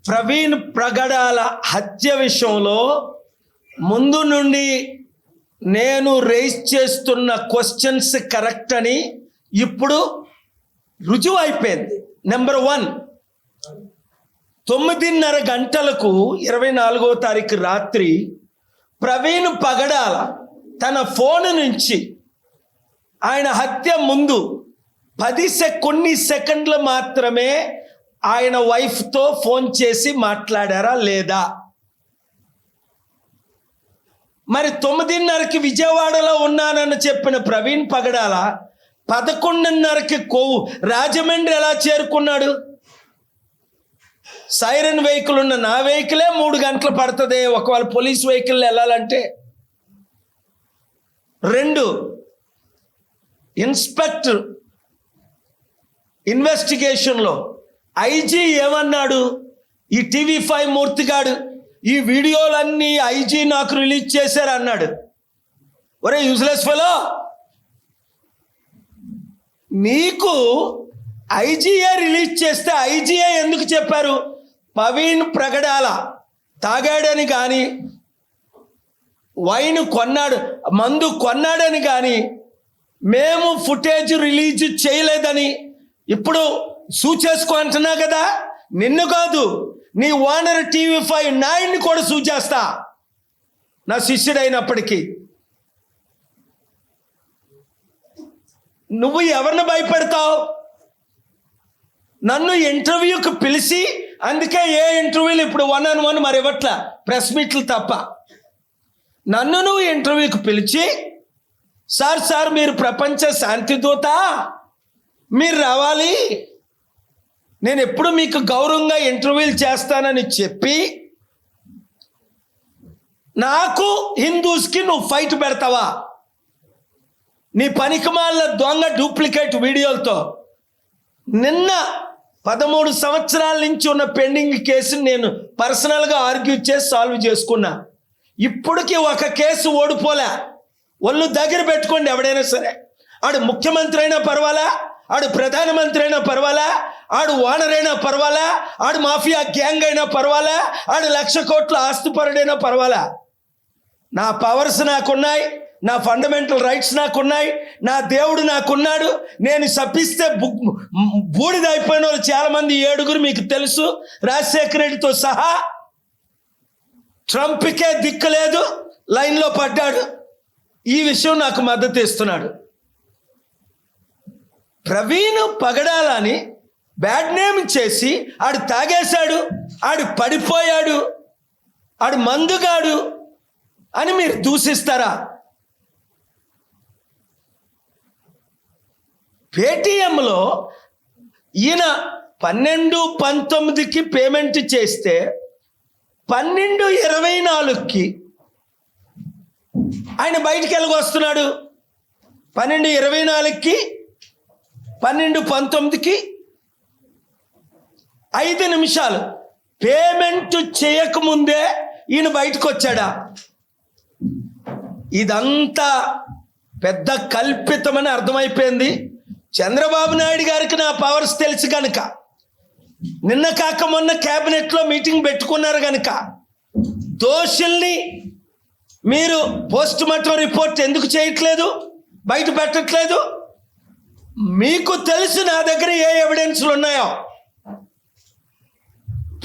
ప్రవీణ్ ప్రగడాల హత్య విషయంలో ముందు నుండి నేను రేస్ చేస్తున్న క్వశ్చన్స్ కరెక్ట్ అని ఇప్పుడు రుజువు అయిపోయింది. నెంబర్ 1, 9:30 గంటలకు 24వ తారీఖు రాత్రి ప్రవీణ్ పగడాల తన ఫోన్ నుంచి ఆయన హత్య ముందు కొన్ని సెకండ్లు మాత్రమే ఆయన వైఫ్తో ఫోన్ చేసి మాట్లాడారా లేదా? మరి 9:30కి విజయవాడలో ఉన్నానని చెప్పిన ప్రవీణ్ పగడాల 11:30కి రాజమండ్రి ఎలా చేరుకున్నాడు? సైరన్ వెహికల్ ఉన్న నా వెహికలే 3 గంటలు పడుతుంది ఒకవేళ పోలీస్ వెహికల్ వెళ్ళాలంటే. 2, ఇన్స్పెక్టర్ ఇన్వెస్టిగేషన్లో ఐజీ ఏమన్నాడు? ఈ TV5 మూర్తిగాడు ఈ వీడియోలన్నీ ఐజీ నాకు రిలీజ్ చేశారు అన్నాడు. ఒరే యూజ్లెస్ ఫెలో, నీకు ఐజీఏ రిలీజ్ చేస్తే ఐజీఏ ఎందుకు చెప్పారు? ప్రవీణ్ ప్రగడాల తాగాడని కానీ వైన్ కొన్నాడు, మందు కొన్నాడని కానీ మేము ఫుటేజ్ రిలీజ్ చేయలేదని ఇప్పుడు సూచేసుకో అంటున్నా కదా. నిన్ను కాదు, నీ ఓనర్ TV5 9ని కూడా సూచేస్తా, నా శిష్యుడైనప్పటికీ. నువ్వు ఎవరిని భయపెడతావు? నన్ను ఇంటర్వ్యూకి పిలిచి, అందుకే ఏ ఇంటర్వ్యూలు ఇప్పుడు 1-on-1 మరి ఇవ్వట్లా, ప్రెస్ మీట్లు తప్ప. నన్ను నువ్వు ఇంటర్వ్యూకి పిలిచి, సార్ మీరు ప్రపంచ శాంతి దూత, మీరు రావాలి, నేను ఎప్పుడు మీకు గౌరవంగా ఇంటర్వ్యూలు చేస్తానని చెప్పి నాకు హిందూస్కి నువ్వు ఫైట్ పెడతావా? నీ పనికిమాల దొంగ డూప్లికేట్ వీడియోలతో. నిన్న 13 సంవత్సరాల నుంచి ఉన్న పెండింగ్ కేసుని నేను పర్సనల్గా ఆర్గ్యూ చేసి సాల్వ్ చేసుకున్నా. ఇప్పటికీ ఒక కేసు ఓడిపోలే. ఒళ్ళు దగ్గర పెట్టుకోండి ఎవడైనా సరే. ఆడు ముఖ్యమంత్రి అయినా పర్వాలా, ఆడు ప్రధానమంత్రి అయినా పర్వాలా, ఆడు ఓనర్ అయినా పర్వాలా, ఆడు మాఫియా గ్యాంగ్ అయినా పర్వాలా, ఆడు 1,00,000 కోట్ల ఆస్తిపరుడైనా పర్వాలా. నా పవర్స్ నాకున్నాయి, నా ఫండమెంటల్ రైట్స్ నాకున్నాయి, నా దేవుడు నాకున్నాడు. నేను శపిస్తే బూడిద అయిపోయిన వాళ్ళు చాలామంది 7 మీకు తెలుసు, రాజశేఖర రెడ్డితో సహా. ట్రంప్కే దిక్కు లేదు, లైన్లో పడ్డాడు. ఈ విషయం నాకు మద్దతు ఇస్తున్నాడు. ప్రవీణ్ పగడాలని బ్యాడ్ నేమ్ చేసి ఆడు తాగేశాడు, ఆడు పడిపోయాడు, ఆడు మందుగాడు అని మీరు దూషిస్తారా? పేటీఎంలో ఈయన 12-19కి పేమెంట్ చేస్తే 12:24కి ఆయన బయటికి వెళ్ళగొస్తున్నాడు. 12:24కి 12:19కి 5 నిమిషాలు పేమెంట్ చేయకముందే ఈయన బయటకు వచ్చాడా? ఇదంతా పెద్ద కల్పితమని అర్థమైపోయింది. చంద్రబాబు నాయుడు గారికి నా పవర్స్ తెలుసు కనుక, నిన్న కాక మొన్న క్యాబినెట్లో మీటింగ్ పెట్టుకున్నారు కనుక, దోషుల్ని మీరు పోస్ట్ మార్టం రిపోర్ట్ ఎందుకు చేయట్లేదు, బయట పెట్టట్లేదు? మీకు తెలుసు నా దగ్గర ఏ ఎవిడెన్స్లు ఉన్నాయో.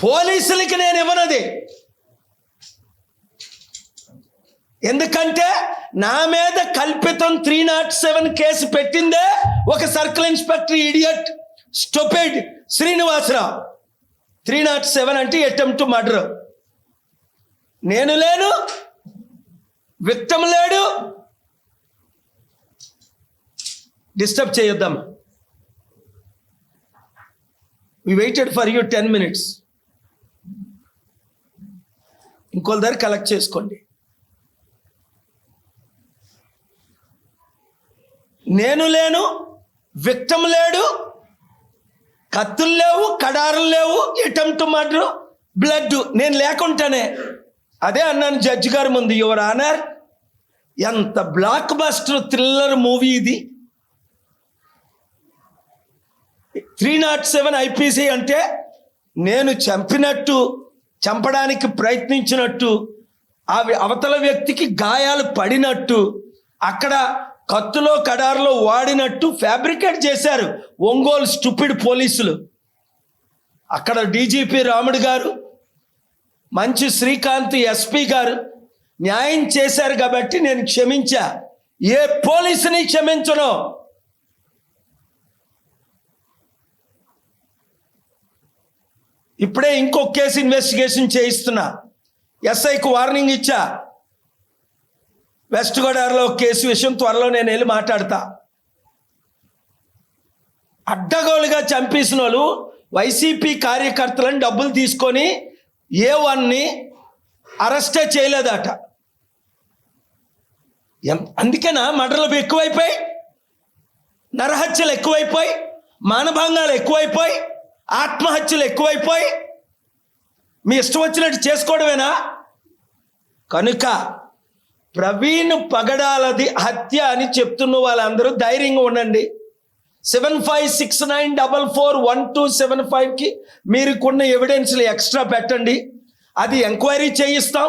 పోలీసులకి నేను ఇవ్వనది. ఎందుకంటే నా మీద కల్పితం 307 కేసు పెట్టిందే ఒక circle inspector idiot stupid Srinivasarao. 307 అంటే అటెంప్ట్ మర్డర్. నేను లేను, విక్టిమ్ లేడు. డిస్టర్బ్ చేయొద్దాం. we waited for you 10 minutes. ఇంకోళ్ళ దగ్గర కలెక్ట్ చేసుకోండి. నేను లేను, విక్టిమ్ లేడు, కత్తులు లేవు, కడారులు లేవు, అటెంప్ట్ మర్డర్, బ్లడ్ నేను లేకుండానే. అదే అన్నాను జడ్జి గారి ముందు, యువర్ ఆనర్, ఎంత బ్లాక్ బస్టర్ థ్రిల్లర్ మూవీ ఇది. 307 IPC అంటే నేను చంపినట్టు, చంపడానికి ప్రయత్నించినట్టు, అవతల వ్యక్తికి గాయాలు పడినట్టు, అక్కడ కత్తులో కడారులో వాడినట్టు ఫ్యాబ్రికేట్ చేశారు ఒంగోలు స్టూపిడ్ పోలీసులు. అక్కడ డీజీపీ రాముడు గారు, మంచి శ్రీకాంత్ ఎస్పీ గారు న్యాయం చేశారు కాబట్టి నేను క్షమించా. ఏ పోలీసుని క్షమించను. ఇప్పుడే ఇంకో కేసు ఇన్వెస్టిగేషన్ చేయిస్తున్నా. ఎస్ఐకి వార్నింగ్ ఇచ్చా. వెస్ట్ గోదావరిలో కేసు విషయం త్వరలో నేను వెళ్ళి మాట్లాడతా. అడ్డగోలుగా చంపేసిన వాళ్ళు వైసీపీ కార్యకర్తలను డబ్బులు తీసుకొని A1ని అరెస్టే చేయలేదట. అందుకేనా మర్డర్లు ఎక్కువైపోయి, నరహత్యలు ఎక్కువైపోయి, మానభంగాలు ఎక్కువైపోయి, ఆత్మహత్యలు ఎక్కువైపోయి, మీ ఇష్టం వచ్చినట్టు చేసుకోవడమేనా? కనుక ప్రవీణ్ పగడాలది హత్య అని చెప్తున్న వాళ్ళందరూ ధైర్యంగా ఉండండి. 7569441275కి మీరుకున్న ఎవిడెన్స్లు ఎక్స్ట్రా పెట్టండి. అది ఎంక్వైరీ చేయిస్తాం,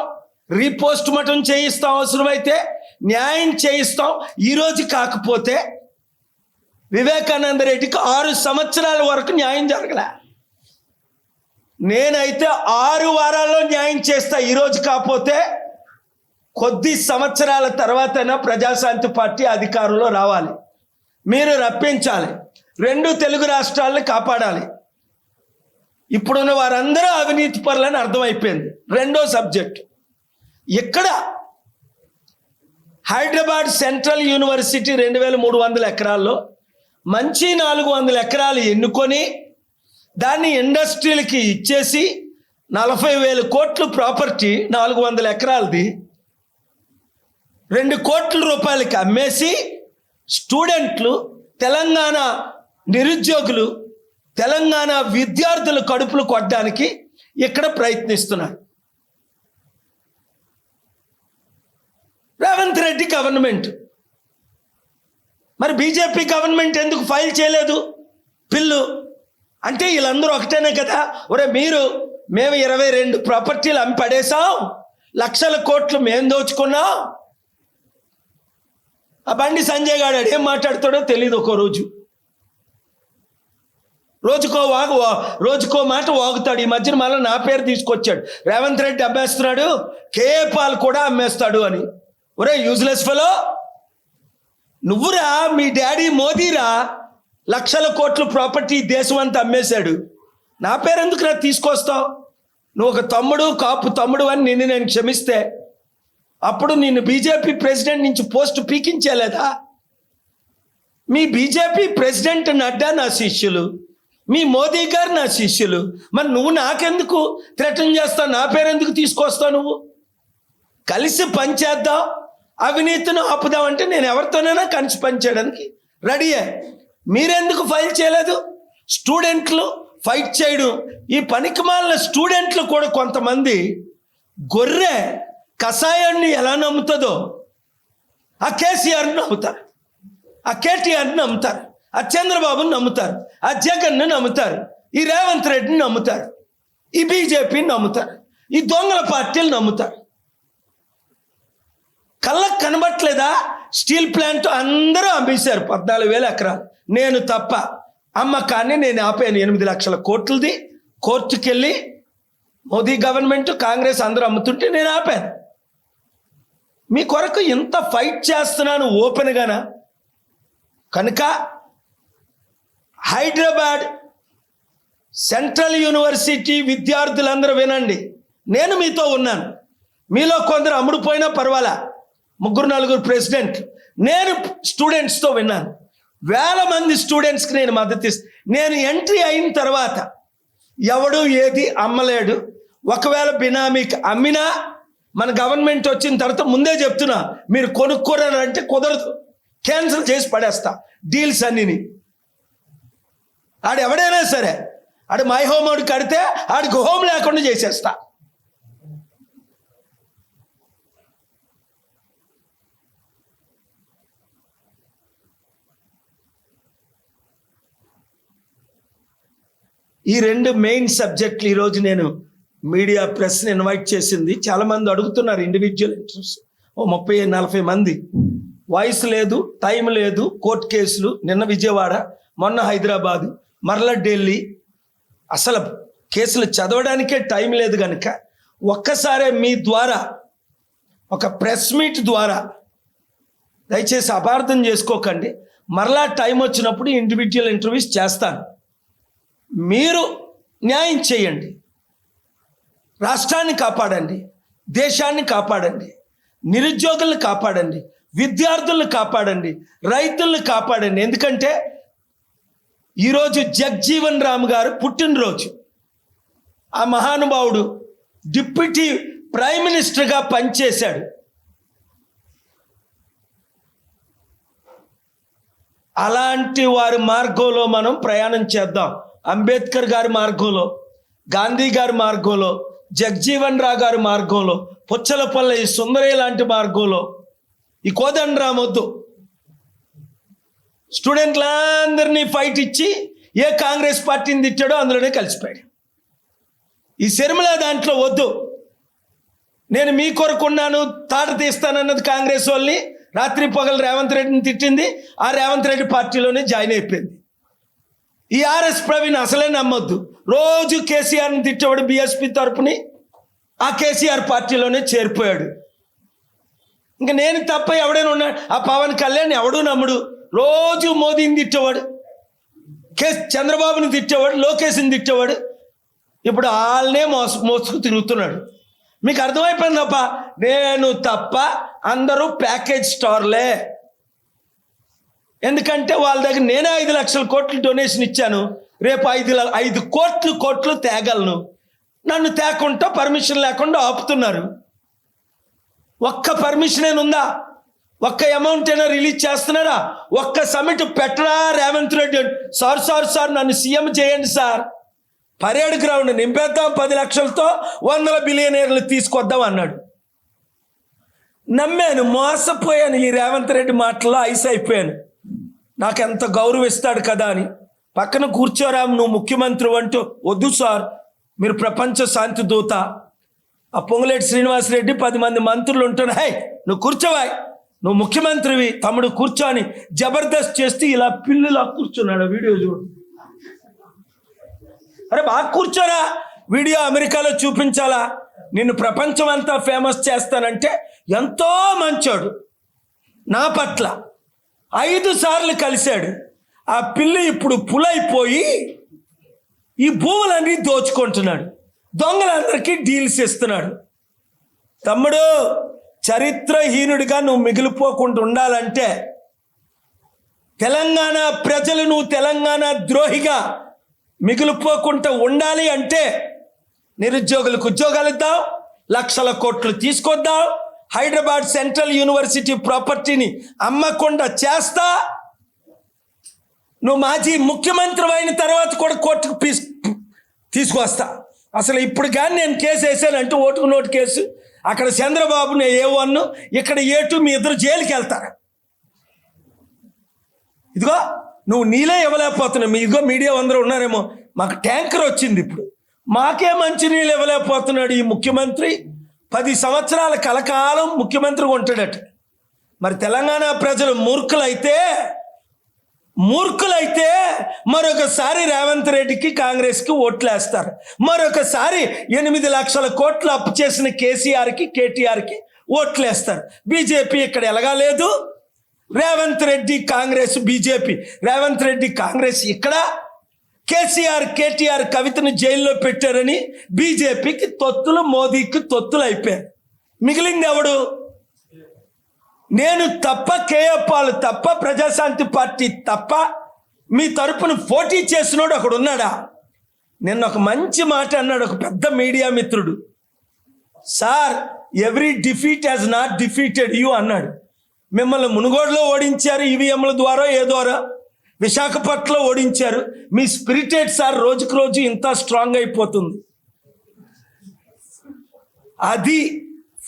రీపోస్ట్ మార్టం చేయిస్తాం, అవసరమైతే న్యాయం చేయిస్తాం. ఈరోజు కాకపోతే వివేకానంద రెడ్డికి 6 సంవత్సరాల వరకు న్యాయం జరగలే. నేనైతే 6 వారాల్లో న్యాయం చేస్తా. ఈరోజు కాకపోతే కొద్ది సంవత్సరాల తర్వాతైనా ప్రజాశాంతి పార్టీ అధికారంలో రావాలి. మీరు రప్పించాలి. 2 తెలుగు రాష్ట్రాలను కాపాడాలి. ఇప్పుడున్న వారందరూ అవినీతి పరులని అర్థమైపోయింది. రెండో సబ్జెక్ట్, ఇక్కడ హైదరాబాద్ సెంట్రల్ యూనివర్సిటీ 2300 ఎకరాల్లో మంచి 400 ఎకరాలు ఎన్నుకొని దాన్ని ఇండస్ట్రీలకి ఇచ్చేసి 40,000 కోట్లు ప్రాపర్టీ 400 ఎకరాలది 2 కోట్ల రూపాయలకి అమ్మేసి స్టూడెంట్లు, తెలంగాణ నిరుద్యోగులు, తెలంగాణ విద్యార్థులు కడుపులు కొట్టడానికి ఇక్కడ ప్రయత్నిస్తున్నారు. రేవంత్ రెడ్డి గవర్నమెంట్, మరి బీజేపీ గవర్నమెంట్ ఎందుకు ఫైల్ చేయలేదు బిల్లు? అంటే వీళ్ళందరూ ఒకటేనే కదా. మేము 22 ప్రాపర్టీలు అమ్మి పడేసాం, లక్షల కోట్లు మేము దోచుకున్నాం. ఆ బండి సంజయ్ గారు ఏం మాట్లాడతాడో తెలియదు. రోజుకో మాట వాగుతాడు. ఈ మధ్యన మళ్ళీ నా పేరు తీసుకొచ్చాడు. రేవంత్ రెడ్డి అమ్మేస్తున్నాడు, కేఏ పాల్ కూడా అమ్మేస్తాడు అని. ఒరే యూజ్లెస్ ఫెలో, నువ్వురా, మీ డాడీ మోదీరా లక్షల కోట్ల ప్రాపర్టీ దేశం అంతా అమ్మేశాడు. నా పేరు ఎందుకు రా తీసుకొస్తావు? నువ్వు ఒక తమ్ముడు, కాపు తమ్ముడు అని నేను క్షమిస్తే అప్పుడు నిన్ను బీజేపీ ప్రెసిడెంట్ నుంచి పోస్ట్ పీకించలేదా? మీ బీజేపీ ప్రెసిడెంట్ నడ్డా నా శిష్యులు, మీ మోదీ గారు నా శిష్యులు. మరి నువ్వు నాకెందుకు థ్రెటన్ చేస్తావు? నా పేరు ఎందుకు తీసుకొస్తావు? నువ్వు కలిసి పనిచేద్దాం, అవినీతిని ఆపుదామంటే నేను ఎవరితోనైనా కలిసి పనిచేయడానికి రెడీయే. మీరెందుకు ఫైల్ చేయలేదు? స్టూడెంట్లు ఫైట్ చేయడం. ఈ పనికిమాలిన స్టూడెంట్లు కూడా కొంతమంది గొర్రె కషాయాన్ని ఎలా నమ్ముతుందో ఆ కేసీఆర్ని నమ్ముతారు, ఆ కేటీఆర్ని నమ్ముతారు, ఆ చంద్రబాబుని నమ్ముతారు, ఆ జగన్ను నమ్ముతారు, ఈ రేవంత్ రెడ్డిని నమ్ముతారు, ఈ బీజేపీని నమ్ముతారు, ఈ దొంగల పార్టీలు నమ్ముతారు. కళ్ళకు కనబట్లేదా? స్టీల్ ప్లాంట్ అందరూ అమ్మేశారు 14,000 ఎకరాలు. నేను తప్ప అమ్మకాన్ని నేను ఆపాను. 8 లక్షల కోట్లది కోర్టుకెళ్ళి మోదీ గవర్నమెంట్, కాంగ్రెస్ అందరూ అమ్ముతుంటే నేను ఆపాను. మీ కొరకు ఇంత ఫైట్ చేస్తున్నాను ఓపెన్గానా. కనుక హైదరాబాద్ సెంట్రల్ యూనివర్సిటీ విద్యార్థులందరూ వినండి, నేను మీతో ఉన్నాను. మీలో కొందరు అమ్ముడుపోయినా పర్వాలా, 3-4 ప్రెసిడెంట్, నేను స్టూడెంట్స్తో విన్నాను. వేల మంది స్టూడెంట్స్కి నేను మద్దతు ఇస్తాను. నేను ఎంట్రీ అయిన తర్వాత ఎవడు ఏది అమ్మలేడు. ఒకవేళ బినామీకి అమ్మినా మన గవర్నమెంట్ వచ్చిన తర్వాత ముందే చెప్తున్నా, మీరు కొనుక్కోరంటే కుదరదు, క్యాన్సిల్ చేసి పడేస్తా డీల్స్ అన్నిని. ఆడు ఎవడైనా సరే, ఆడు మై హోమ్ ఆడు కడితే ఆడికి హోమ్ లేకుండా చేసేస్తా. ఈ 2 మెయిన్ సబ్జెక్టులు ఈరోజు నేను మీడియా ప్రెస్ని ఇన్వైట్ చేసింది. చాలామంది అడుగుతున్నారు ఇండివిజువల్ ఇంటర్వ్యూస్, ఓ 30-40 మంది. వాయిస్ లేదు, టైం లేదు, కోర్టు కేసులు, నిన్న విజయవాడ, మొన్న హైదరాబాదు, మరలా ఢిల్లీ, అసలు కేసులు చదవడానికే టైం లేదు కనుక ఒక్కసారే మీ ద్వారా ఒక ప్రెస్ మీట్ ద్వారా, దయచేసి అపార్థం చేసుకోకండి, మరలా టైం వచ్చినప్పుడు ఇండివిజువల్ ఇంటర్వ్యూస్ చేస్తాను. మీరు న్యాయం చేయండి, రాష్ట్రాన్ని కాపాడండి, దేశాన్ని కాపాడండి, నిరుద్యోగులను కాపాడండి, విద్యార్థులను కాపాడండి, రైతులను కాపాడండి. ఎందుకంటే ఈరోజు జగ్జీవన్ రామ్ గారు పుట్టినరోజు. ఆ మహానుభావుడు డిప్యూటీ ప్రైమ్ మినిస్టర్గా పనిచేశాడు. అలాంటి వారి మార్గంలో మనం ప్రయాణం చేద్దాం. అంబేద్కర్ గారి మార్గంలో, గాంధీ గారి మార్గంలో, జగ్జీవన్ రావు గారి మార్గంలో, పుచ్చలపల్లి సుందరయ్య లాంటి మార్గంలో. ఈ కోదండరామ్ వద్దు, స్టూడెంట్లందరినీ ఫైట్ ఇచ్చి ఏ కాంగ్రెస్ పార్టీని తిట్టాడో అందులోనే కలిసిపోయాడు. ఈ శర్మిల దాంట్లో వద్దు. నేను మీ కొరకున్నాను, తాట తీస్తానన్నది కాంగ్రెస్ వాళ్ళని, రాత్రి పగలు రేవంత్ రెడ్డిని తిట్టింది, ఆ రేవంత్ రెడ్డి పార్టీలోనే జాయిన్ అయిపోయింది. ఈ ఆర్ఎస్ ప్రవీణ్ అసలే నమ్మొద్దు, రోజు కేసీఆర్ని తిట్టేవాడు బీఎస్పీ తరపుని, ఆ కేసీఆర్ పార్టీలోనే చేరిపోయాడు. ఇంకా నేను తప్ప ఎవడైనా ఉన్నాడు? ఆ పవన్ కళ్యాణ్ ఎవడూ నమ్ముడు, రోజు మోదీని తిట్టేవాడు, చంద్రబాబుని తిట్టేవాడు, లోకేష్ని తిట్టేవాడు. ఇప్పుడు వాళ్ళనే మోసుకు తిరుగుతున్నాడు. మీకు అర్థమైపోయింది తప్ప, నేను తప్ప అందరూ ప్యాకేజ్ స్టార్లే. ఎందుకంటే వాళ్ళ దగ్గర నేనే 5 లక్షల కోట్లు డొనేషన్ ఇచ్చాను, రేపు 5 కోట్లు తేగలను. నన్ను తేకుండా పర్మిషన్ లేకుండా ఆపుతున్నారు. ఒక్క పర్మిషన్ ఏనుందా? ఒక్క అమౌంట్ అయినా రిలీజ్ చేస్తున్నారా? ఒక్క సమిట్ పెట్టరా రేవంత్ రెడ్డి? సార్ నన్ను సీఎం చేయండి సార్, పరేడ్ గ్రౌండ్ నింపేద్దాం, 10 లక్షలతో 100 బిలియనీర్లు తీసుకొద్దాం అన్నాడు. నమ్మాను, మోసపోయాను. ఈ రేవంత్ రెడ్డి మాటల్లో ఐస్ అయిపోయాను. నాకెంత గౌరవిస్తాడు కదా అని. పక్కన కూర్చోరా, నువ్వు ముఖ్యమంత్రి అంటూ, వద్దు సార్ మీరు ప్రపంచ శాంతి దూత. ఆ పొంగులేటి శ్రీనివాసరెడ్డి 10 మంది మంత్రులు ఉంటున్నా, హై నువ్వు కూర్చోవా, నువ్వు ముఖ్యమంత్రివి తమ్ముడు కూర్చొని జబర్దస్త్ చేస్తూ ఇలా పిల్లిలా కూర్చున్నాడు. వీడియో చూడు, అరే బాగా కూర్చోరా, వీడియో అమెరికాలో చూపించాలా, నిన్ను ప్రపంచం అంతా ఫేమస్ చేస్తానంటే. ఎంతో మంచోడు, నా పట్ల 5 సార్లు కలిశాడు. ఆ పిల్లి ఇప్పుడు పులైపోయి ఈ భూములన్నీ దోచుకుంటున్నాడు, దొంగలందరికీ డీల్స్ ఇస్తున్నాడు. తమ్ముడు, చరిత్రహీనుడిగా నువ్వు మిగిలిపోకుండా ఉండాలంటే, తెలంగాణ ప్రజలు నువ్వు తెలంగాణ ద్రోహిగా మిగిలిపోకుండా ఉండాలి అంటే, నిరుద్యోగులకు ఉద్యోగాలు ఇద్దాం, లక్షల కోట్లు తీసుకొద్దాం, హైదరాబాద్ సెంట్రల్ యూనివర్సిటీ ప్రాపర్టీని అమ్మకుండా చేస్తా. నువ్వు మాజీ ముఖ్యమంత్రి అయిన తర్వాత కూడా కోర్టుకు తీసుకొస్తా. అసలు ఇప్పుడు కానీ నేను కేసు వేసానంటూ ఓటుకు నోటు కేసు, అక్కడ చంద్రబాబుని A1, ఇక్కడ A2, మీ ఇద్దరు జైలుకి వెళ్తారు. ఇదిగో నువ్వు నీళ్ళే ఇవ్వలేకపోతున్నావు. ఇదిగో మీడియా అందరూ ఉన్నారేమో, మాకు ట్యాంకర్ వచ్చింది, ఇప్పుడు మాకే మంచి నీళ్ళు ఇవ్వలేకపోతున్నాడు ఈ ముఖ్యమంత్రి. 10 సంవత్సరాల కలకాలం ముఖ్యమంత్రిగా ఉంటాడట. మరి తెలంగాణ ప్రజలు మూర్ఖులైతే మరొకసారి రేవంత్ రెడ్డికి కాంగ్రెస్కి ఓట్లేస్తారు. మరొకసారి 8 లక్షల కోట్లు అప్పు చేసిన కేసీఆర్కి కేటీఆర్కి ఓట్లేస్తారు. బీజేపీ ఇక్కడ ఎలగాలేదు, రేవంత్ రెడ్డి కాంగ్రెస్, బీజేపీ రేవంత్ రెడ్డి కాంగ్రెస్ ఇక్కడ. కేసీఆర్ కేటీఆర్ కవితను జైల్లో పెట్టారని బీజేపీకి తొత్తులు, మోదీకి తొత్తులు అయిపోయారు. మిగిలింది ఎవడు? నేను తప్ప, కేఏ పాల్ తప్ప, ప్రజాశాంతి పార్టీ తప్ప మీ తరపున పోటీ చేసినోడు అక్కడ ఉన్నాడా? నిన్న ఒక మంచి మాట అన్నాడు ఒక పెద్ద మీడియా మిత్రుడు. Sir, every defeat has not defeated you అన్నాడు. మిమ్మల్ని మునుగోడులో ఓడించారు, ఈవీఎంల ద్వారా ఏ ద్వారా, విశాఖపట్నంలో ఓడించారు. మీ స్పిరిటెడ్ సార్ రోజుకు రోజు ఇంత స్ట్రాంగ్ అయిపోతుంది. అది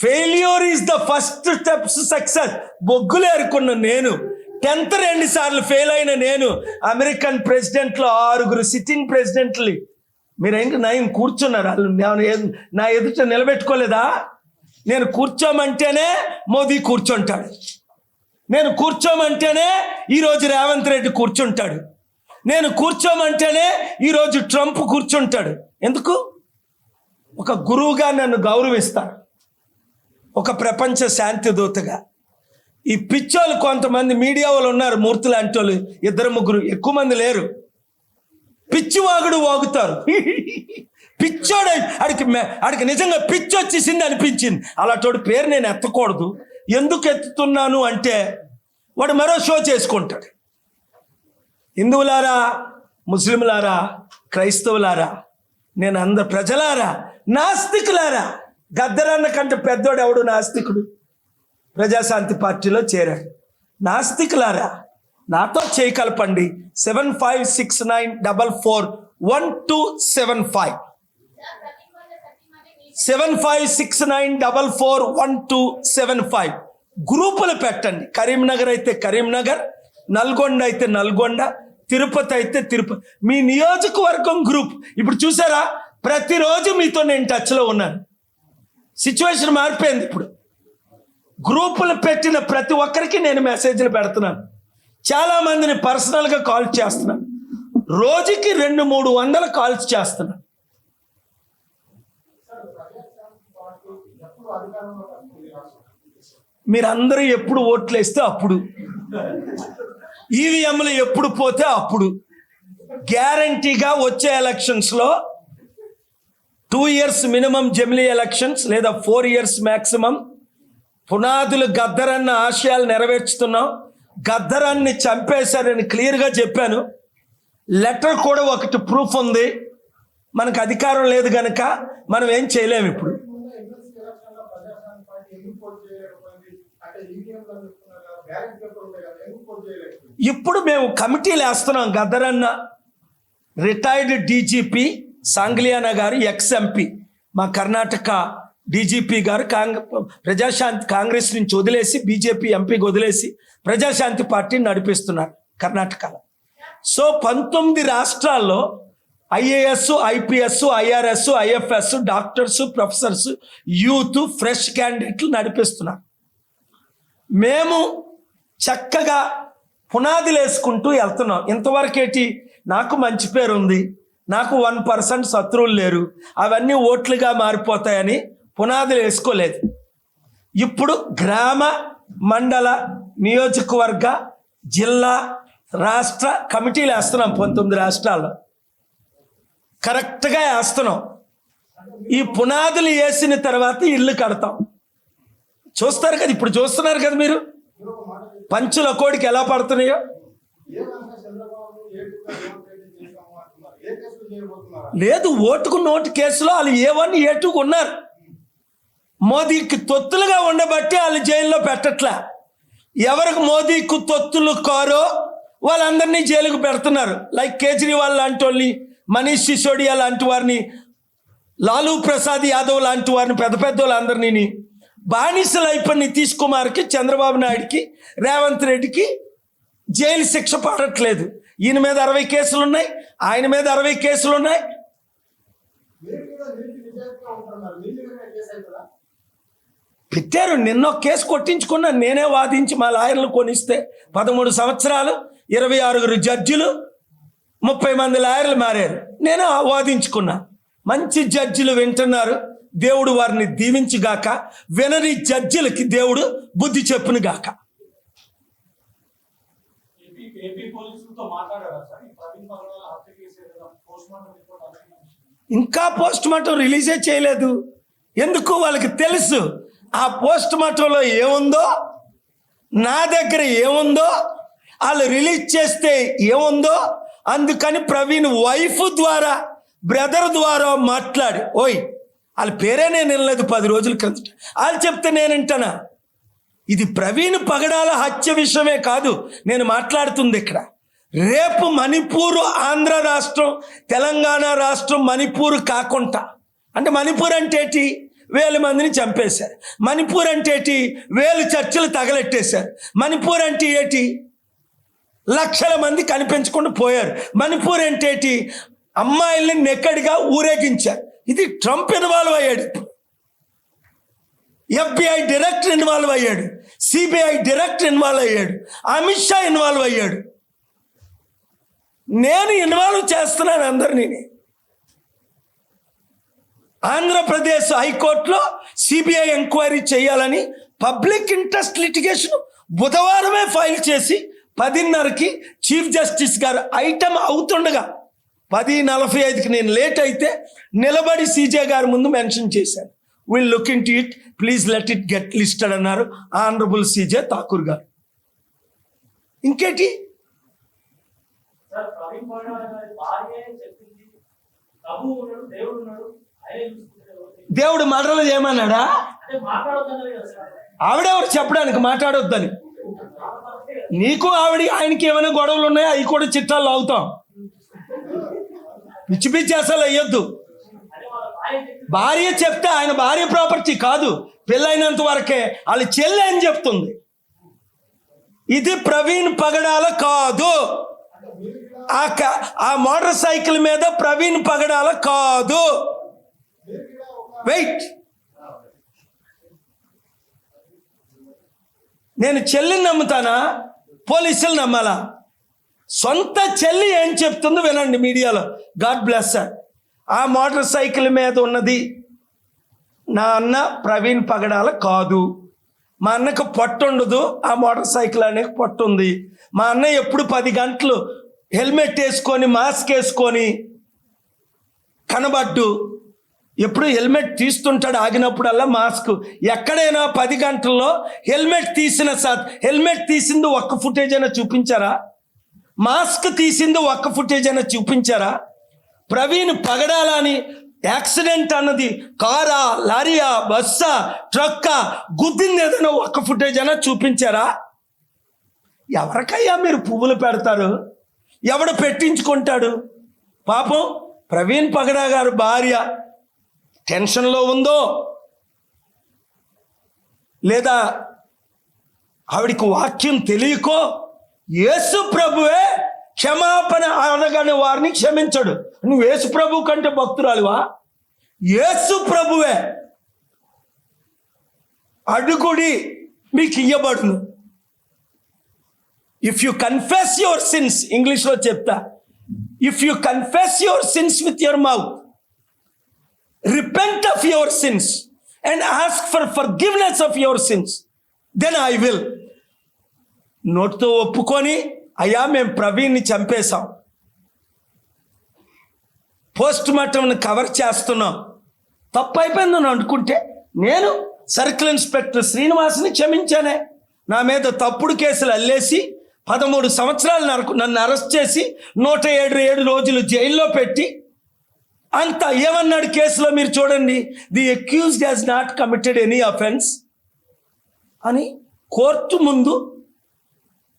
failure is the first steps success. బొగ్గులు ఏరుకున్న నేను, 10th 2 సార్లు ఫెయిల్ అయిన నేను, అమెరికన్ ప్రెసిడెంట్లో 6 సిట్టింగ్ ప్రెసిడెంట్లు మీరేంటి నయం కూర్చున్నారు, వాళ్ళు నా ఎదుట నిలబెట్టుకోలేదా? నేను కూర్చోమంటేనే మోదీ కూర్చుంటాడు, నేను కూర్చోమంటేనే ఈరోజు రేవంత్ రెడ్డి కూర్చుంటాడు, నేను కూర్చోమంటేనే ఈరోజు ట్రంప్ కూర్చుంటాడు. ఎందుకు? ఒక గురువుగా నన్ను గౌరవిస్తారు, ఒక ప్రపంచ శాంతి దూతగా. ఈ పిచ్చోళ్ళు కొంతమంది మీడియా వాళ్ళు ఉన్నారు, మూర్తి లాంటి వాళ్ళు 2-3, ఎక్కువ మంది లేరు. పిచ్చివాగుడు వాగుతారు. పిచ్చోడు ఆడికి నిజంగా పిచ్చి వచ్చేసింది అనిపించింది. అలాంటి పేరు నేను ఎత్తకూడదు. ఎందుకు ఎత్తుతున్నాను అంటే వాడు మరో షో చేసుకుంటాడు. హిందువులారా, ముస్లింలారా, క్రైస్తవులారా, నేను అందరు ప్రజలారా, నాస్తికులారా, గద్దరన్న కంటే పెద్దోడు ఎవడు నాస్తికుడు? ప్రజాశాంతి పార్టీలో చేరాడు. నాస్తికులారా, నాతో చేయి కలపండి. 7569441275 7569441275 గ్రూపులు పెట్టండి. కరీంనగర్ అయితే కరీంనగర్, నల్గొండ అయితే నల్గొండ, తిరుపతి అయితే తిరుపతి, మీ నియోజకవర్గం గ్రూప్. ఇప్పుడు చూసారా, ప్రతిరోజు మీతో నేను టచ్లో ఉన్నాను. సిచ్యువేషన్ మారిపోయింది. ఇప్పుడు గ్రూపులు పెట్టిన ప్రతి ఒక్కరికి నేను మెసేజ్లు పెడుతున్నాను. చాలా మందిని పర్సనల్గా కాల్ చేస్తున్నాను. రోజుకి 200-300 కాల్స్ చేస్తున్నాను. మీరందరూ ఎప్పుడు ఓట్లు వేస్తే అప్పుడు, ఈవీఎంలు ఎప్పుడు పోతే అప్పుడు, గ్యారంటీగా వచ్చే ఎలక్షన్స్లో 2 years మినిమం జమిలీ ఎలక్షన్స్ లేదా 4 years మ్యాక్సిమం పునాదులు గద్దరన్న ఆశయాలు నెరవేర్చుతున్నాం. గద్దరాన్ని చంపేశారని క్లియర్గా చెప్పాను. లెటర్ కూడా ఒకటి ప్రూఫ్ ఉంది. మనకు అధికారం లేదు కనుక మనం ఏం చేయలేము. ఇప్పుడు మేము కమిటీలు వేస్తున్నాం. గద్దరన్న రిటైర్డ్ డీజీపీ సాంగ్లియానా గారు, ఎక్స్-ఎంపీ, మా కర్ణాటక డీజీపీ గారు ప్రజాశాంతి కాంగ్రెస్ నుంచి వదిలేసి బీజేపీ ఎంపీకి వదిలేసి ప్రజాశాంతి పార్టీని నడిపిస్తున్నారు కర్ణాటకలో. సో 19 రాష్ట్రాల్లో IAS, IPS, IRS, IFS, doctors, professors, youth, fresh క్యాండిడేట్లు నడిపిస్తున్నారు. మేము చక్కగా పునాదులు వేసుకుంటూ వెళ్తున్నాం. ఇంతవరకేటి నాకు మంచి పేరు ఉంది, నాకు 1% శత్రువులు లేరు, అవన్నీ ఓట్లుగా మారిపోతాయని పునాదులు వేసుకోలేదు. ఇప్పుడు గ్రామ, మండల, నియోజకవర్గ, జిల్లా, రాష్ట్ర కమిటీలు వేస్తున్నాం. 19 రాష్ట్రాల్లో కరెక్ట్గా వేస్తున్నాం. ఈ పునాదులు వేసిన తర్వాత ఇల్లు కడతాం. చూస్తారు కదా, ఇప్పుడు చూస్తున్నారు కదా మీరు, పంచుల కోడికి ఎలా పడుతున్నాయో. లేదు, ఓటుకు నోటు కేసులో వాళ్ళు A1, A2 ఉన్నారు. మోదీకి తొత్తులుగా ఉండబట్టి వాళ్ళు జైల్లో పెట్టట్లా. ఎవరికి మోదీకు తొత్తులు కారో వాళ్ళందరినీ జైలుకు పెడుతున్నారు. లైక్ కేజ్రీవాల్ లాంటి వాళ్ళని, మనీష్ సిసోడియా లాంటి వారిని, లాలూ ప్రసాద్ యాదవ్ లాంటి వారిని, పెద్ద పెద్ద వాళ్ళందరినీ బానిసలు అయిపోయి నితీష్ కుమార్కి, చంద్రబాబు నాయుడికి, రేవంత్ రెడ్డికి జైలు శిక్ష పడట్లేదు. ఈయన మీద 60 కేసులు ఉన్నాయి, ఆయన మీద 60 కేసులు ఉన్నాయి. పెట్టారు. నిన్న కేసు కొట్టించుకున్నాను నేనే, వాదించి మా లాయర్లు కొనిస్తే 13 సంవత్సరాలు, 26 జడ్జిలు, 30 మంది లాయర్లు మారారు. నేను వాదించుకున్నా. మంచి జడ్జిలు వింటున్నారు. దేవుడు వారిని దీవించుగాక. వినని జడ్జిలకి దేవుడు బుద్ధి చెప్పును గాక. ఇంకా పోస్ట్ మార్టం రిలీజే చేయలేదు. ఎందుకు? వాళ్ళకి తెలుసు ఆ పోస్ట్ మార్టంలో ఏముందో, నా దగ్గర ఏముందో, వాళ్ళు రిలీజ్ చేస్తే ఏముందో. అందుకని ప్రవీణ్ వైఫ్ ద్వారా, బ్రదర్ ద్వారా మాట్లాడి, ఓయ్ వాళ్ళ పేరే నేను వినలేదు 10 రోజుల క్రితం, వాళ్ళు చెప్తే నేను వింటానా? ఇది ప్రవీణ్ పగడాల హత్య విషయమే కాదు నేను మాట్లాడుతుంది ఇక్కడ. రేపు మణిపూర్, ఆంధ్ర రాష్ట్రం, తెలంగాణ రాష్ట్రం, మణిపూర్ కాకుండా, అంటే మణిపూర్ అంటే ఏంటి? 1000 మందిని చంపేశారు. మణిపూర్ అంటే ఏంటి? 1000 చర్చలు తగలెట్టేశారు. మణిపూర్ అంటే ఏంటి? లక్షల మంది కనిపించకుండా పోయారు. మణిపూర్ అంటే ఏంటి? అమ్మాయిల్ని నెక్కడిగా ఊరేగించారు. ఇది ట్రంప్ ఇన్వాల్వ్ అయ్యాడు. FBI డైరెక్టర్ ఇన్వాల్వ్ అయ్యాడు, CBI డైరెక్టర్ ఇన్వాల్వ్ అయ్యాడు, అమిత్ షా ఇన్వాల్వ్ అయ్యాడు. నేను ఇన్వాల్వ్ చేస్తున్నాను అందరినీ. ఆంధ్రప్రదేశ్ హైకోర్టులో CBI ఎంక్వైరీ చేయాలని పబ్లిక్ ఇంట్రెస్ట్ లిటిగేషన్ బుధవారమే ఫైల్ చేసి 10:30కి చీఫ్ జస్టిస్ గారు ఐటమ్ అవుతుండగా 10:45కి నేను లేట్ అయితే నిలబడి CJ గారి ముందు మెన్షన్ చేశాను, will look in to it, please let it get listed అన్నారు ఆనరబుల్ CJ ఠాకూర్ గారు. ఇంకేటి దేవుడు మర్డర్లు చేయమన్నాడా? ఆవిడెవరు చెప్పడానికి మాట్లాడొద్దని? నీకు ఆయనకి ఏమైనా గొడవలు ఉన్నాయో అవి కూడా చిట్టాలు అవుతాం. పిచ్చి పిచ్చి అసలు అయ్యొద్దు. భార్య చెప్తే ఆయన భార్య ప్రాపర్టీ కాదు, పెళ్ళైనంత వరకే. వాళ్ళ చెల్లె అని చెప్తుంది. ఇది ప్రవీణ్ పగడాల కాదు. ఆ మోటార్ సైకిల్ మీద ప్రవీణ్ పగడాల కాదు. వెయిట్, నేను చెల్లిని నమ్ముతానా, పోలీసులు నమ్మాలా? సొంత చెల్లి ఏం చెప్తుందో వినండి మీడియాలో. God bless her. ఆ మోటార్ సైకిల్ మీద ఉన్నది నా అన్న ప్రవీణ్ పగడాల కాదు. మా అన్నకు పొట్టు ఉండదు, ఆ మోటార్ సైకిల్ అనే పొట్టు ఉంది. మా అన్న ఎప్పుడు 10 గంటలు హెల్మెట్ వేసుకొని మాస్క్ వేసుకొని కనబడ్డు. ఎప్పుడు హెల్మెట్ తీస్తుంటాడు, ఆగినప్పుడల్లా మాస్క్. ఎక్కడైనా 10 గంటల్లో హెల్మెట్ తీసింది ఒక్క ఫుటేజ్ అయినా చూపించారా? మాస్క్ తీసింది ఒక్క ఫుటేజ్ అయినా చూపించారా? ప్రవీణ్ పగడాల అని యాక్సిడెంట్ అన్నది కారా, లారీయా, బస్సా, ట్రక్కా, గుద్దింది ఏదైనా ఒక్క ఫుటేజ్ అయినా చూపించారా? ఎవరికయ్యా మీరు పువ్వులు పెడతారు? ఎవడు పెట్టించుకుంటాడు? పాపం ప్రవీణ్ పగడా గారు భార్య టెన్షన్లో ఉందో లేదా ఆవిడికి వాక్యం తెలియకో, యేసు ప్రభువే క్షమాపణ అనగానే వారిని క్షమించడు. నువ్వు యేసు ప్రభు కంటే భక్తురాలివా? యేసు ప్రభువే అడుగుడి మీకు ఇయ్యబడును. If you confess your sins, ఇంగ్లీష్లో చెప్తా, if you confess your sins with your mouth, repent of your sins and ask for forgiveness of your sins, then I will. నోటితో ఒప్పుకొని, అయ్యా మేము ప్రవీణ్ని చంపేశాం, పోస్ట్ మార్టంని కవర్ చేస్తున్నాం, తప్పు అయిపోయిందని అనుకుంటే నేను సర్కిల్ ఇన్స్పెక్టర్ శ్రీనివాస్ని క్షమించానే. నా మీద తప్పుడు కేసులు అల్లేసి 13 సంవత్సరాలు నన్ను అరెస్ట్ చేసి 107 రోజులు జైల్లో పెట్టి అంత ఏమన్నాడు కేసులో మీరు చూడండి, the accused has not committed any offence అని కోర్టు ముందు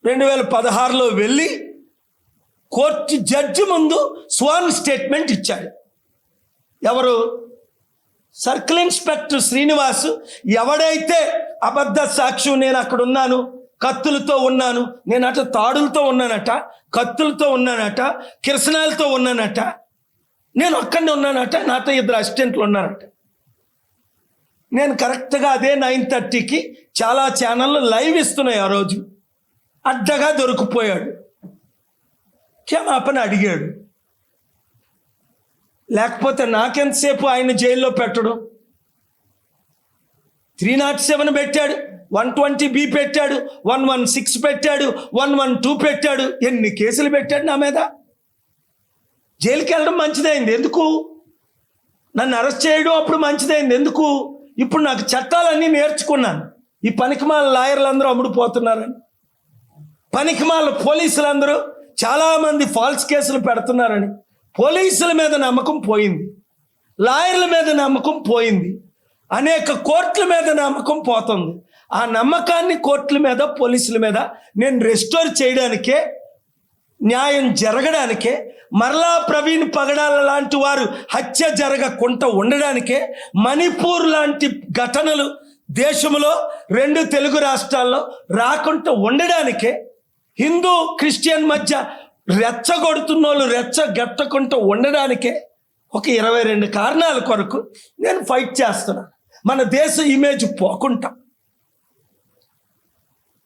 2016లో వెళ్ళి కోర్టు జడ్జి ముందు స్వాన్ స్టేట్మెంట్ ఇచ్చాడు. ఎవరు? Circle inspector Srinivas. ఎవడైతే అబద్ధ సాక్ష్యం, నేను అక్కడ ఉన్నాను, కత్తులతో ఉన్నాను, నేను అట తాడులతో ఉన్నానట, కత్తులతో ఉన్నానట, కిరసనాలతో ఉన్నానట, నేను అక్కడనే ఉన్నానట, నాతో 2 అసిస్టెంట్లు ఉన్నారట. నేను కరెక్ట్గా అదే 9:30కి చాలా ఛానళ్ళు లైవ్ ఇస్తున్నాయి. ఆ రోజు అడ్డగా దొరికిపోయాడు, క్షమాపణ అడిగాడు. లేకపోతే నాకెంతసేపు ఆయన జైల్లో పెట్టడం? 307 పెట్టాడు, 120B పెట్టాడు, 116 పెట్టాడు, 112 పెట్టాడు. ఎన్ని కేసులు పెట్టాడు నా మీద? జైలుకి వెళ్ళడం మంచిదైంది ఎందుకు? నన్ను అరెస్ట్ చేయడం అప్పుడు మంచిదైంది ఎందుకు? ఇప్పుడు నాకు చట్టాలన్నీ నేర్చుకున్నాను. ఈ పనికిమాల లాయర్లందరూ అమ్ముడుపోతున్నారని, పనికిమాల పోలీసులందరూ చాలామంది ఫాల్స్ కేసులు పెడుతున్నారని పోలీసుల మీద నమ్మకం పోయింది, లాయర్ల మీద నమ్మకం పోయింది, అనేక కోర్టుల మీద నమ్మకం పోతుంది. ఆ నమ్మకాన్ని కోర్టుల మీద, పోలీసుల మీద నేను రెస్టోర్ చేయడానికే, న్యాయం జరగడానికే, మరలా ప్రవీణ్ పగడాల లాంటి వారు హత్య జరగకుండా ఉండడానికే, మణిపూర్ లాంటి ఘటనలు దేశంలో 2 తెలుగు రాష్ట్రాల్లో రాకుండా ఉండడానికే, హిందూ క్రిస్టియన్ మధ్య రెచ్చగొడుతున్న వాళ్ళు రెచ్చగొట్టకుండా ఉండడానికే ఒక 22 కారణాల కొరకు నేను ఫైట్ చేస్తున్నాను. మన దేశ ఇమేజ్ పోకుండా,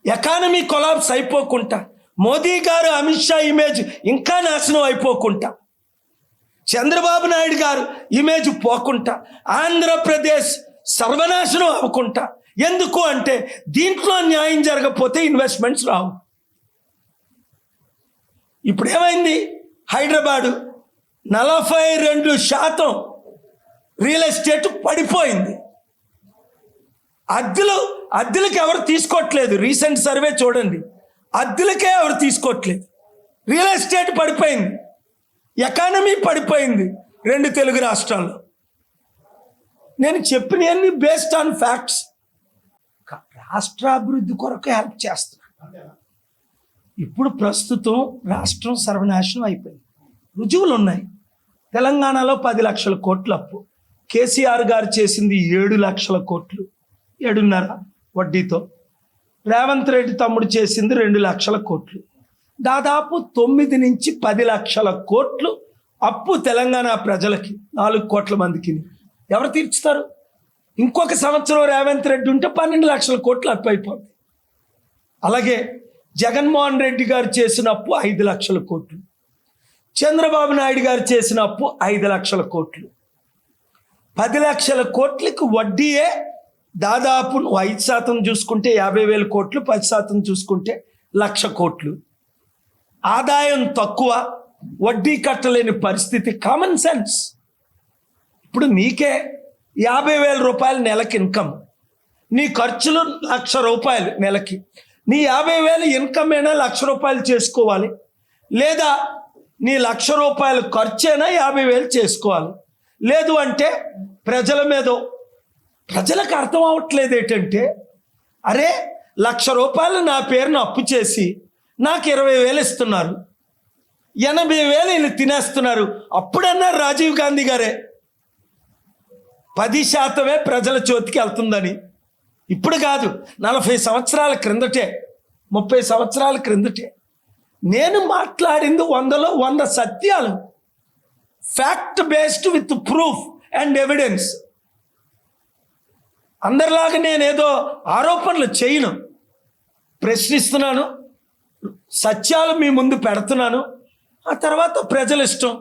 ఎకానమీ కొలాప్స్ అయిపోకుండా, మోదీ గారు అమిత్ షా ఇమేజ్ ఇంకా నాశనం అయిపోకుండా, చంద్రబాబు నాయుడు గారు ఇమేజ్ పోకుండా, ఆంధ్రప్రదేశ్ సర్వనాశనం అవ్వకుండా. ఎందుకు అంటే దీంట్లో న్యాయం జరగకపోతే ఇన్వెస్ట్మెంట్స్ రావు. ఇప్పుడు ఏమైంది? హైదరాబాదు 42% రియల్ ఎస్టేట్ పడిపోయింది. అద్దెలకు ఎవరు తీసుకోవట్లేదు. రీసెంట్ సర్వే చూడండి, అద్దెలకే ఎవరు తీసుకోవట్లేదు. రియల్ ఎస్టేట్ పడిపోయింది, ఎకానమీ పడిపోయింది 2 తెలుగు రాష్ట్రాల్లో. నేను చెప్పినవన్నీ బేస్డ్ ఆన్ ఫ్యాక్ట్స్. రాష్ట్రాభివృద్ధి కొరకు హెల్ప్ చేస్తున్నాను. ఇప్పుడు ప్రస్తుతం రాష్ట్రం సర్వనాశనం అయిపోయింది, రుజువులు ఉన్నాయి. తెలంగాణలో 10 లక్షల కోట్ల అప్పు, కేసీఆర్ గారు చేసింది 7 లక్షల కోట్లు, 7.5 వడ్డీతో. రేవంత్ రెడ్డి తమ్ముడు చేసింది 2 లక్షల కోట్లు. దాదాపు 9 నుంచి 10 లక్షల కోట్లు అప్పు తెలంగాణ ప్రజలకి, 4 కోట్ల మందికి. ఎవరు తీర్చుతారు? ఇంకొక సంవత్సరం రేవంత్ రెడ్డి ఉంటే 12 లక్షల కోట్లు అప్పు అయిపోతుంది. అలాగే జగన్మోహన్ రెడ్డి గారు చేసిన అప్పు 5 లక్షల కోట్లు, చంద్రబాబు నాయుడు గారు చేసిన అప్పు 5 లక్షల కోట్లు. 10 లక్షల కోట్లకి వడ్డీయే దాదాపు 5% చూసుకుంటే 50,000 కోట్లు, 10% చూసుకుంటే 1,00,000 కోట్లు. ఆదాయం తక్కువ, వడ్డీ కట్టలేని పరిస్థితి. Common sense. ఇప్పుడు నీకే 50,000 రూపాయలు నెలకి ఇన్కమ్, నీ ఖర్చులు 1,00,000 రూపాయలు నెలకి. నీ 50,000 ఇన్కమ్ అయినా 1,00,000 రూపాయలు చేసుకోవాలి, లేదా నీ 1,00,000 రూపాయలు ఖర్చు అయినా 50,000 చేసుకోవాలి. లేదు అంటే ప్రజలకు అర్థం అవ్వట్లేదు ఏంటంటే, అరే 1,00,000 రూపాయలు నా పేరును అప్పు చేసి నాకు 20,000 ఇస్తున్నారు, 80,000 వీళ్ళు తినేస్తున్నారు. అప్పుడన్నారు రాజీవ్ గాంధీ గారే 10% ప్రజల చేతికి వెళ్తుందని. ఇప్పుడు కాదు, 40 సంవత్సరాల క్రిందటే, 30 సంవత్సరాల క్రిందటే. నేను మాట్లాడింది 100లో 100 సత్యాలు, fact based with proof and evidence. అందరిలాగా నేనేదో ఆరోపణలు చేయను, ప్రశ్నిస్తున్నాను, సత్యాలు మీ ముందు పెడుతున్నాను. ఆ తర్వాత ప్రజల ఇష్టం,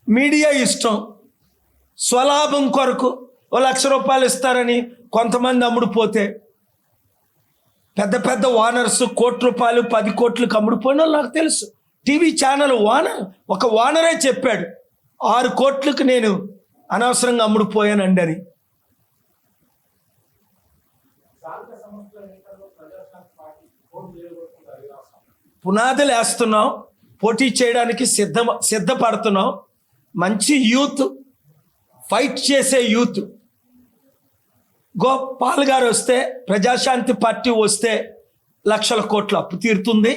మీడియా ఇష్టం. స్వలాభం కొరకు 1,00,000 రూపాయలు ఇస్తారని కొంతమంది అమ్ముడుపోతే, పెద్ద పెద్ద ఓనర్స్ 1 కోటి రూపాయలు 10 కోట్లకు అమ్ముడుపోయిన నాకు తెలుసు. టీవీ ఛానల్ ఓనర్, ఒక ఓనరే చెప్పాడు 6 కోట్లకు నేను అనవసరంగా అమ్ముడుపోయానండి అని. పునాదులు వేస్తున్నాం, పోటీ చేయడానికి సిద్ధపడుతున్నాం. మంచి యూత్, ఫైట్ చేసే యూత్. గోపాల్ గారు వస్తే, ప్రజాశాంతి పార్టీ వస్తే 1,00,000 కోట్ల అప్పు తీరుతుంది,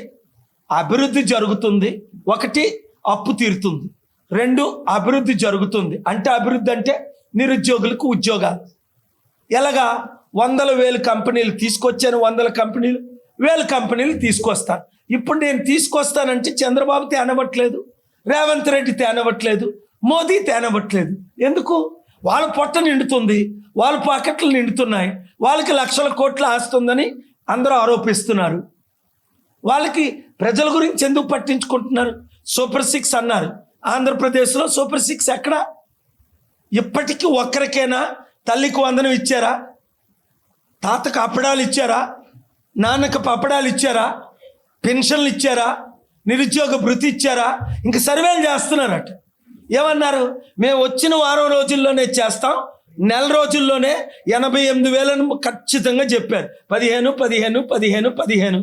అభివృద్ధి జరుగుతుంది. 1, అప్పు తీరుతుంది. 2, అభివృద్ధి జరుగుతుంది. అంటే అభివృద్ధి అంటే నిరుద్యోగులకు ఉద్యోగాలు. ఎలాగా? 100,000 కంపెనీలు తీసుకొచ్చాను, 100 కంపెనీలు, 1000 కంపెనీలు తీసుకొస్తాను. ఇప్పుడు నేను తీసుకొస్తానంటే చంద్రబాబు తేనవట్లేదు, రేవంత్ రెడ్డి తేనవట్లేదు, మోదీ తేనవట్లేదు. ఎందుకు? వాళ్ళ పొట్ట నిండుతుంది, వాళ్ళ పాకెట్లు నిండుతున్నాయి, వాళ్ళకి 1,00,000 కోట్ల ఆస్తుందని అందరూ ఆరోపిస్తున్నారు. వాళ్ళకి ప్రజల గురించి ఎందుకు పట్టించుకుంటున్నారు? సూపర్ 6 అన్నారు. ఆంధ్రప్రదేశ్లో సూపర్ 6 ఎక్కడ? ఇప్పటికీ ఒక్కరికైనా తల్లికి వందనం ఇచ్చారా? తాతకు అప్పడాలు ఇచ్చారా? నాన్నకు పప్పడాలు ఇచ్చారా? పెన్షన్లు ఇచ్చారా? నిరుద్యోగ భృతి ఇచ్చారా? ఇంక సర్వేలు చేస్తున్నారట. ఏమన్నారు? మేము వచ్చిన వారం రోజుల్లోనే చేస్తాం, నెల రోజుల్లోనే 88,000 ఖచ్చితంగా చెప్పారు. 15, 15, 15, 15,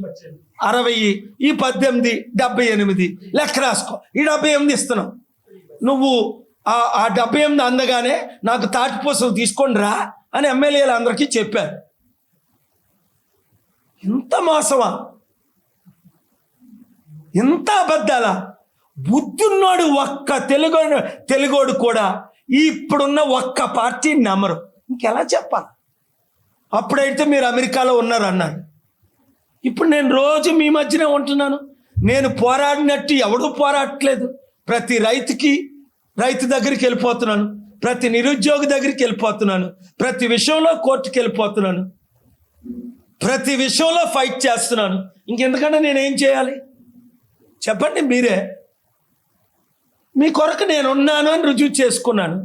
60, ఈ 18, 78 లెక్క రాసుకో. ఈ 78 ఇస్తున్నాం. నువ్వు ఆ 78 అందగానే నాకు తాటిపూసలు తీసుకోండి రా అని ఎమ్మెల్యేలు అందరికీ చెప్పారు. ఇంత మోసమా? ఇంత అబద్ధాలా? బుద్ధున్నోడు ఒక్క తెలుగోడు కూడా ఇప్పుడున్న ఒక్క పార్టీ నమ్మరు. ఇంకెలా చెప్పాలి? అప్పుడైతే మీరు అమెరికాలో ఉన్నారన్నారు, ఇప్పుడు నేను రోజు మీ మధ్యనే ఉంటున్నాను. నేను పోరాడినట్టు ఎవడూ పోరాడట్లేదు. ప్రతి రైతు దగ్గరికి వెళ్ళిపోతున్నాను, ప్రతి నిరుద్యోగి దగ్గరికి వెళ్ళిపోతున్నాను, ప్రతి విషయంలో కోర్టుకి వెళ్ళిపోతున్నాను, ప్రతి విషయంలో ఫైట్ చేస్తున్నాను. ఇంకెందుకంటే నేనేం చేయాలి చెప్పండి మీరే. మీ కొరకు నేను ఉన్నాను అని రుజువు చేసుకున్నాను.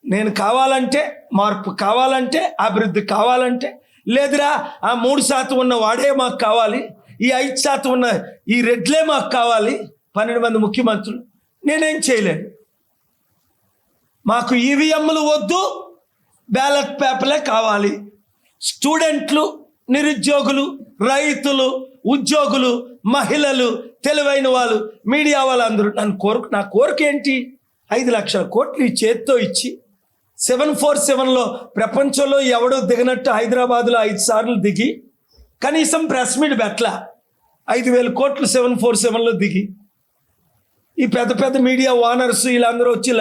నేను కావాలంటే, మార్పు కావాలంటే, అభివృద్ధి కావాలంటే, లేదురా ఆ 3% ఉన్న వాడే మాకు కావాలి, ఈ 5% ఉన్న ఈ రెడ్లే మాకు కావాలి, 12 మంది ముఖ్యమంత్రులు, నేనేం చేయలేను. మాకు ఈవీఎంలు వద్దు, బ్యాలెట్ పేపర్లే కావాలి. స్టూడెంట్లు, నిరుద్యోగులు, రైతులు, ఉద్యోగులు, మహిళలు, తెలివైన వాళ్ళు, మీడియా వాళ్ళందరూ నా కోరిక ఏంటి? 5 లక్షల కోట్లు ఈ చేత్తో ఇచ్చి 747లో ప్రపంచంలో ఎవడో దిగినట్టు హైదరాబాద్లో 5 సార్లు దిగి కనీసం ప్రెస్ మీట్ పెట్టలా. 5,000 కోట్లు 747లో దిగి ఈ పెద్ద పెద్ద మీడియా ఓనర్స్ వీళ్ళందరూ వచ్చి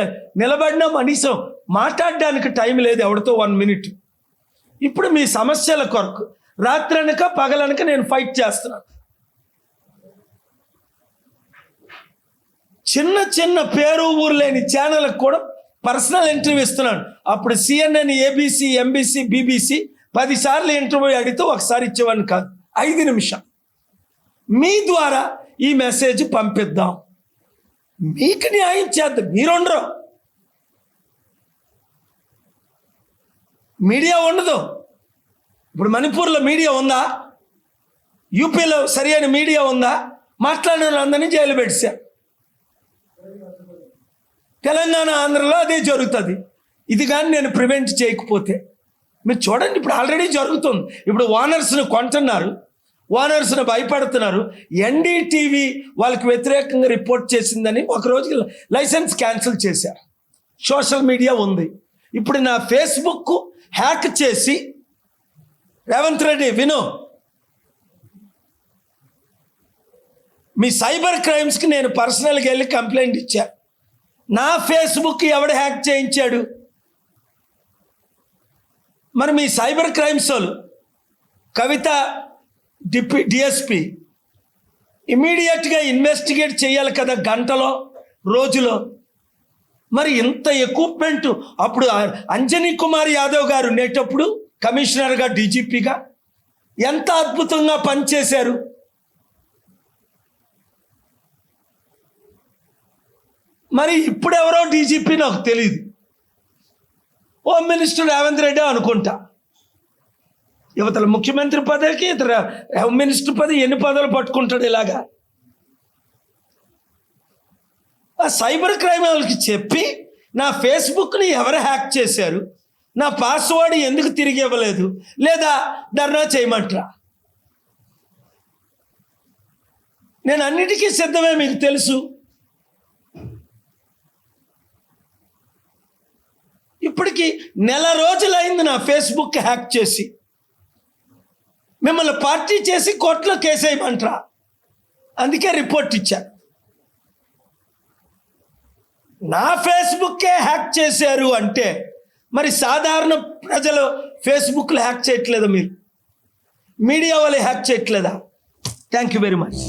నిలబడినా కనీసం మాట్లాడడానికి టైం లేదు ఎవరితో 1 మినిట్. ఇప్పుడు మీ సమస్యల కొరకు రాత్రనక పగలనక నేను ఫైట్ చేస్తున్నాను. చిన్న చిన్న పేరు ఊరు లేని ఛానళ్ళకు కూడా పర్సనల్ ఇంటర్వ్యూ ఇస్తున్నాను. అప్పుడు CNN, ABC, MBC, BBC 10 సార్లు ఇంటర్వ్యూ అడిగితే ఒకసారి ఇచ్చేవాడిని కాదు. 5 నిమిషాలు మీ ద్వారా ఈ మెసేజ్ పంపిద్దాం, మీకు న్యాయం చేద్దాం. మీరుండరు, మీడియా ఉండదు. ఇప్పుడు మణిపూర్లో మీడియా ఉందా? యూపీలో సరైన మీడియా ఉందా? మాట్లాడిన వాళ్ళందరినీ జైలు పెట్టారు. తెలంగాణ, ఆంధ్రలో అదే జరుగుతుంది. ఇది కానీ నేను ప్రివెంట్ చేయకపోతే మీరు చూడండి, ఇప్పుడు ఆల్రెడీ జరుగుతుంది. ఇప్పుడు ఓనర్స్ని కొంటున్నారు, ఓనర్స్ని భయపడుతున్నారు. NDTV వాళ్ళకి వ్యతిరేకంగా రిపోర్ట్ చేసిందని ఒకరోజు లైసెన్స్ క్యాన్సిల్ చేశారు. సోషల్ మీడియా ఉంది. ఇప్పుడు నా ఫేస్బుక్ హ్యాక్ చేసి రేవంత్ రెడ్డి విను, మీ సైబర్ క్రైమ్స్కి నేను పర్సనల్గా వెళ్ళి కంప్లైంట్ ఇచ్చా. నా ఫేస్బుక్ ఎవడు హ్యాక్ చేయించాడు? మరి మీ సైబర్ క్రైమ్స్ వాళ్ళు కవిత DSP ఇమీడియట్గా ఇన్వెస్టిగేట్ చేయాలి కదా, గంటలో రోజులో. మరి ఇంత ఎక్విప్మెంట్ అప్పుడు అంజనీ కుమార్ యాదవ్ గారు ఉండేటప్పుడు కమిషనర్గా, DGPగా ఎంత అద్భుతంగా పనిచేశారు. మరి ఇప్పుడు ఎవరో DGP నాకు తెలియదు, హోమ్ మినిస్టర్ రేవంత్ రెడ్డి అనుకుంటా. యువతల ముఖ్యమంత్రి పదవికి ఇతర హోమ్ మినిస్టర్ పదవి ఎన్ని పదవులు పట్టుకుంటాడు ఇలాగా? ఆ సైబర్ క్రైమ్ వాళ్ళకి చెప్పి నా ఫేస్బుక్ని ఎవరు హ్యాక్ చేశారు, నా పాస్వర్డ్ ఎందుకు తిరిగి ఇవ్వలేదు, లేదా ధర్నా చేయమంటారా? నేను అన్నిటికీ సిద్ధమే, మీకు తెలుసు. ఇప్పటికి నెల రోజులైంది నా ఫేస్బుక్ హ్యాక్ చేసి. మిమ్మల్ని పార్టీ చేసి కోర్టులో కేసు వేయమంటారా? అందుకే రిపోర్ట్ ఇచ్చా. నా ఫేస్బుక్కే హ్యాక్ చేశారు అంటే మరి సాధారణ ప్రజలు ఫేస్బుక్లో హ్యాక్ చేయట్లేదా? మీరు మీడియా వాళ్ళు హ్యాక్ చేయట్లేదా? Thank you very much.